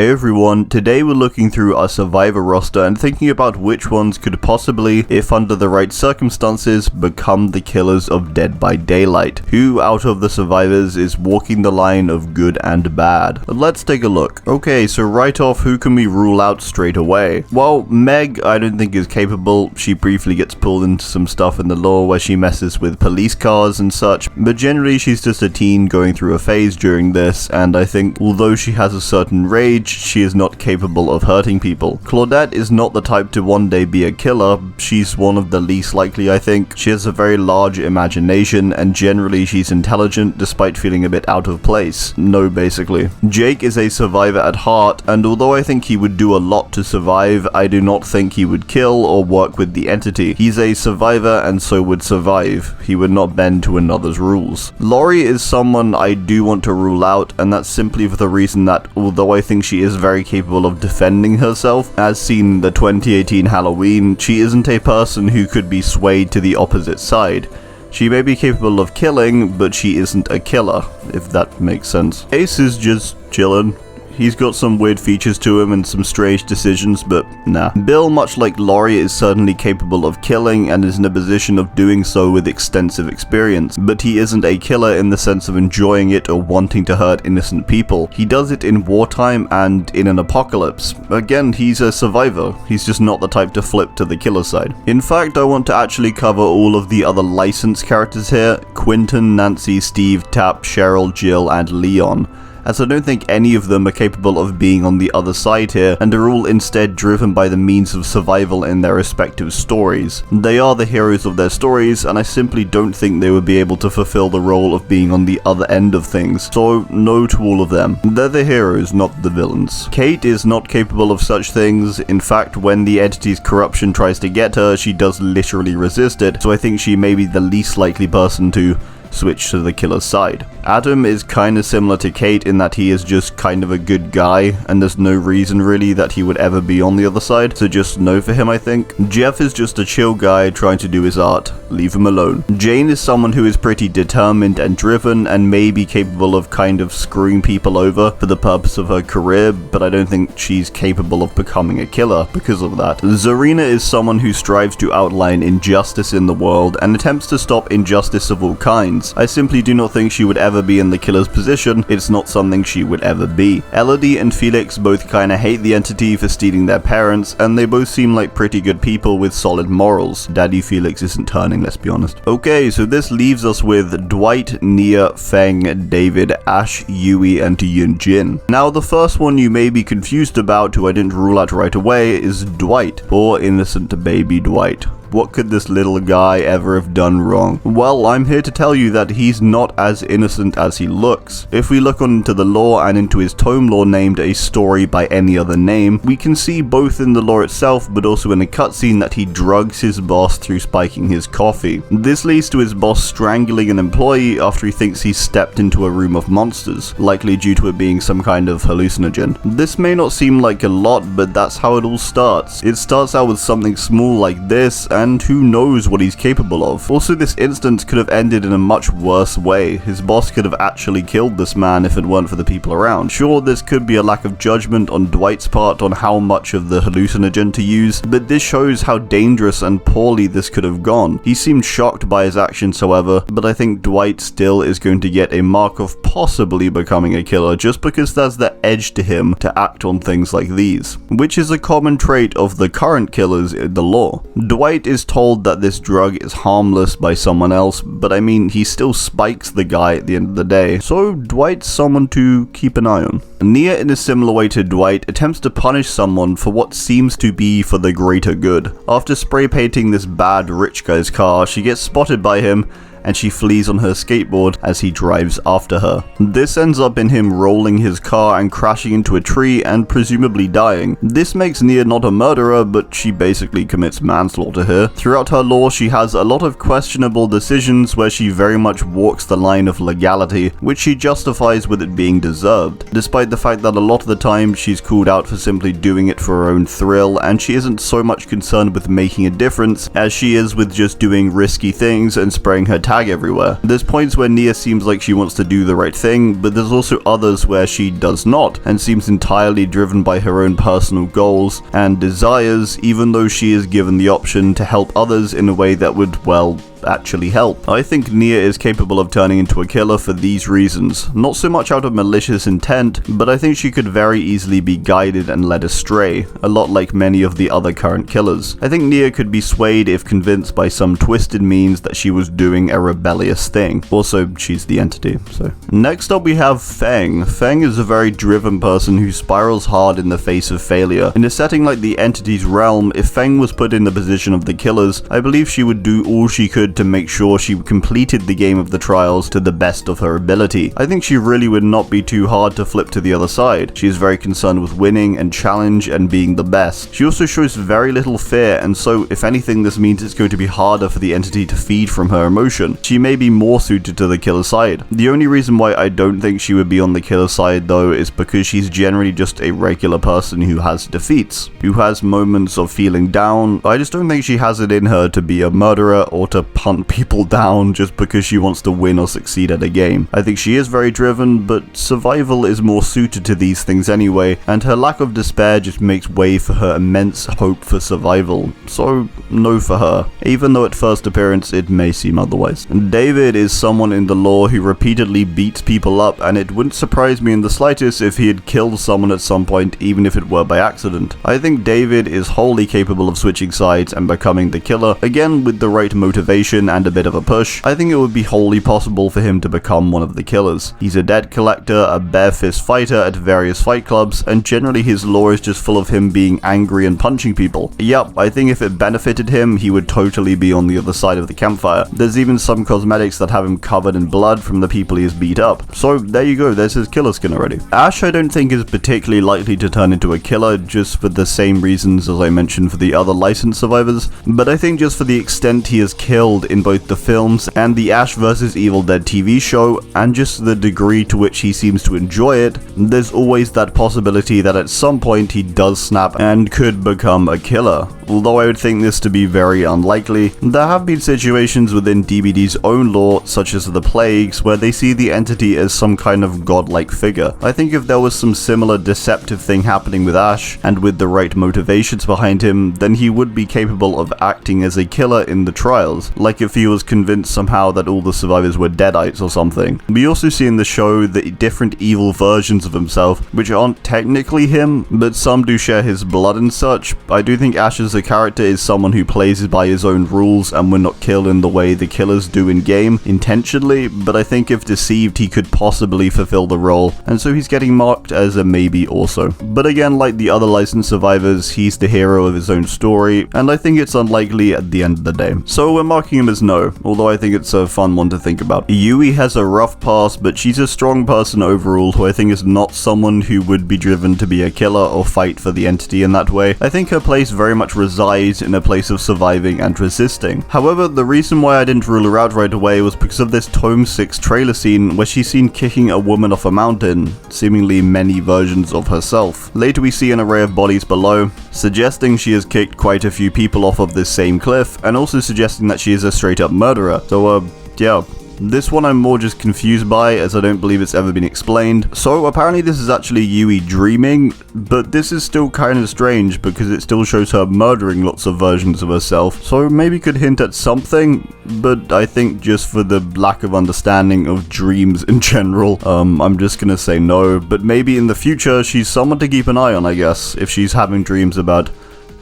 Hey everyone, today we're looking through our survivor roster and thinking about which ones could possibly, if under the right circumstances, become the killers of Dead by Daylight. Who out of the survivors is walking the line of good and bad? Let's take a look. Okay, so right off, who can we rule out straight away? Well, Meg I don't think is capable. She briefly gets pulled into some stuff in the lore where she messes with police cars and such, but generally she's just a teen going through a phase during this, and I think although she has a certain rage, she is not capable of hurting people. Claudette is not the type to one day be a killer. She's one of the least likely, I think. She has a very large imagination, and generally she's intelligent despite feeling a bit out of place. No, basically. Jake is a survivor at heart, and although I think he would do a lot to survive, I do not think he would kill or work with the entity. He's a survivor and so would survive. He would not bend to another's rules. Laurie is someone I do want to rule out, and that's simply for the reason that although I think she is very capable of defending herself, as seen in the 2018 Halloween, she isn't a person who could be swayed to the opposite side. She may be capable of killing, but she isn't a killer, if that makes sense. Ace is just chillin'. He's got some weird features to him and some strange decisions, but nah. Bill, much like Laurie, is certainly capable of killing and is in a position of doing so with extensive experience, but he isn't a killer in the sense of enjoying it or wanting to hurt innocent people. He does it in wartime and in an apocalypse. Again, he's a survivor. He's just not the type to flip to the killer side. In fact, I want to actually cover all of the other licensed characters here: Quentin, Nancy, Steve, Tap, Cheryl, Jill, and Leon, as I don't think any of them are capable of being on the other side here, and are all instead driven by the means of survival in their respective stories. They are the heroes of their stories, and I simply don't think they would be able to fulfill the role of being on the other end of things, so no to all of them. They're the heroes, not the villains. Kate is not capable of such things. In fact, when the entity's corruption tries to get her, she does literally resist it, so I think she may be the least likely person to switch to the killer's side. Adam is kinda similar to Kate in that he is just kind of a good guy, and there's no reason really that he would ever be on the other side, so just no for him, I think. Jeff is just a chill guy trying to do his art. Leave him alone. Jane is someone who is pretty determined and driven, and may be capable of kind of screwing people over for the purpose of her career, but I don't think she's capable of becoming a killer because of that. Zarina is someone who strives to outline injustice in the world and attempts to stop injustice of all kinds. I simply do not think she would ever be in the killer's position. It's not something she would ever be. Elodie and Felix both kinda hate the entity for stealing their parents, and they both seem like pretty good people with solid morals. Daddy Felix isn't turning, let's be honest. Okay, so this leaves us with Dwight, Nia, Feng, David, Ash, Yui, and Yun-Jin. Now, the first one you may be confused about, who I didn't rule out right away, is Dwight. Poor innocent baby Dwight. What could this little guy ever have done wrong? Well, I'm here to tell you that he's not as innocent as he looks. If we look onto the lore and into his tome lore named A Story by Any Other Name, we can see both in the lore itself but also in a cutscene that he drugs his boss through spiking his coffee. This leads to his boss strangling an employee after he thinks he's stepped into a room of monsters, likely due to it being some kind of hallucinogen. This may not seem like a lot, but that's how it all starts. It starts out with something small like this, and who knows what he's capable of. Also, this instance could have ended in a much worse way. His boss could have actually killed this man if it weren't for the people around. Sure, this could be a lack of judgment on Dwight's part on how much of the hallucinogen to use, but this shows how dangerous and poorly this could have gone. He seemed shocked by his actions, however, but I think Dwight still is going to get a mark of possibly becoming a killer just because there's the edge to him to act on things like these, which is a common trait of the current killers in the lore. Dwight is told that this drug is harmless by someone else, but I mean, he still spikes the guy at the end of the day, so Dwight's someone to keep an eye on. Nia, in a similar way to Dwight, attempts to punish someone for what seems to be for the greater good. After spray painting this bad rich guy's car, she gets spotted by him, and she flees on her skateboard as he drives after her. This ends up in him rolling his car and crashing into a tree and presumably dying. This makes Nia not a murderer, but she basically commits manslaughter here. Throughout her lore, she has a lot of questionable decisions where she very much walks the line of legality, which she justifies with it being deserved, despite the fact that a lot of the time she's called out for simply doing it for her own thrill, and she isn't so much concerned with making a difference as she is with just doing risky things and spraying her tag everywhere. There's points where Nia seems like she wants to do the right thing, but there's also others where she does not, and seems entirely driven by her own personal goals and desires, even though she is given the option to help others in a way that would, well, actually help. I think Nia is capable of turning into a killer for these reasons. Not so much out of malicious intent, but I think she could very easily be guided and led astray, a lot like many of the other current killers. I think Nia could be swayed if convinced by some twisted means that she was doing a rebellious thing. Also, she's the entity, so. Next up we have Feng. Feng is a very driven person who spirals hard in the face of failure. In a setting like the entity's realm, if Feng was put in the position of the killers, I believe she would do all she could to make sure she completed the game of the trials to the best of her ability. I think she really would not be too hard to flip to the other side. She is very concerned with winning and challenge and being the best. She also shows very little fear, and so if anything, this means it's going to be harder for the entity to feed from her emotion. She may be more suited to the killer side. The only reason why I don't think she would be on the killer side though is because she's generally just a regular person who has defeats, who has moments of feeling down. I just don't think she has it in her to be a murderer or to hunt people down just because she wants to win or succeed at a game. I think she is very driven, but survival is more suited to these things anyway, and her lack of despair just makes way for her immense hope for survival. So, no for her, even though at first appearance it may seem otherwise. David is someone in the lore who repeatedly beats people up, and it wouldn't surprise me in the slightest if he had killed someone at some point, even if it were by accident. I think David is wholly capable of switching sides and becoming the killer, again with the right motivation and a bit of a push. I think it would be wholly possible for him to become one of the killers. He's a debt collector, a bare fist fighter at various fight clubs, and generally his lore is just full of him being angry and punching people. Yep, I think if it benefited him, he would totally be on the other side of the campfire. There's even some cosmetics that have him covered in blood from the people he has beat up. So there you go, there's his killer skin already. Ash I don't think is particularly likely to turn into a killer, just for the same reasons as I mentioned for the other licensed survivors, but I think just for the extent he has killed in both the films and the Ash vs Evil Dead TV show, and just the degree to which he seems to enjoy it, there's always that possibility that at some point he does snap and could become a killer. Although I would think this to be very unlikely, there have been situations within DBD's own lore, such as the Plagues, where they see the entity as some kind of godlike figure. I think if there was some similar deceptive thing happening with Ash, and with the right motivations behind him, then he would be capable of acting as a killer in the trials, like if he was convinced somehow that all the survivors were deadites or something. We also see in the show the different evil versions of himself, which aren't technically him, but some do share his blood and such. I do think Ash as a character is someone who plays by his own rules and would not kill in the way the killers do in game intentionally, but I think if deceived he could possibly fulfill the role, and so he's getting marked as a maybe also. But again, like the other licensed survivors, he's the hero of his own story, and I think it's unlikely at the end of the day. So we're marking him as no, although I think it's a fun one to think about. Yui has a rough past, but she's a strong person overall who I think is not someone who would be driven to be a killer or fight for the entity in that way. I think her place very much resides in a place of surviving and resisting. However, the reason why I didn't rule her out right away was because of this Tome 6 trailer scene where she's seen kicking a woman off a mountain, seemingly many versions of herself. Later we see an array of bodies below, suggesting she has kicked quite a few people off of this same cliff, and also suggesting that she is a straight up murderer. So yeah. This one I'm more just confused by, as I don't believe it's ever been explained. So apparently this is actually Yui dreaming, but this is still kind of strange because it still shows her murdering lots of versions of herself, so maybe could hint at something, but I think just for the lack of understanding of dreams in general, I'm just gonna say no. But maybe in the future she's someone to keep an eye on, I guess, if she's having dreams about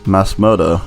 mass murder.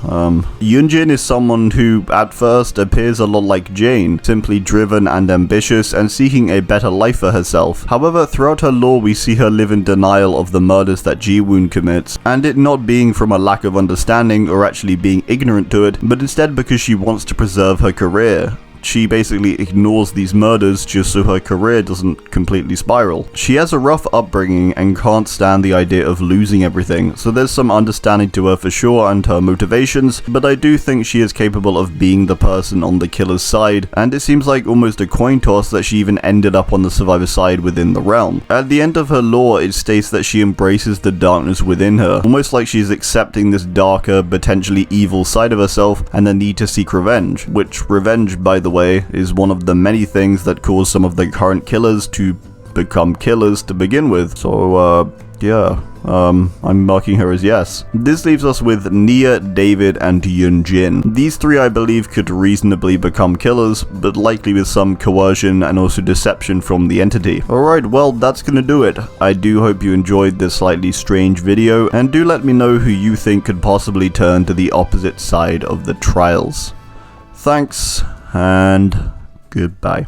Yun-Jin is someone who at first appears a lot like Jane, simply driven and ambitious and seeking a better life for herself. However, throughout her lore we see her live in denial of the murders that Ji-woon commits, and it not being from a lack of understanding or actually being ignorant to it, but instead because she wants to preserve her career. She basically ignores these murders just so her career doesn't completely spiral. She has a rough upbringing and can't stand the idea of losing everything, so there's some understanding to her for sure and her motivations, but I do think she is capable of being the person on the killer's side, and it seems like almost a coin toss that she even ended up on the survivor side within the realm. At the end of her lore, it states that she embraces the darkness within her, almost like she's accepting this darker, potentially evil side of herself and the need to seek revenge, which revenge, by the way, is one of the many things that cause some of the current killers to become killers to begin with. So, yeah. I'm marking her as yes. This leaves us with Nia, David, and Yun-Jin. These three I believe could reasonably become killers, but likely with some coercion and also deception from the entity. Alright, well that's gonna do it. I do hope you enjoyed this slightly strange video, and do let me know who you think could possibly turn to the opposite side of the trials. Thanks, and goodbye.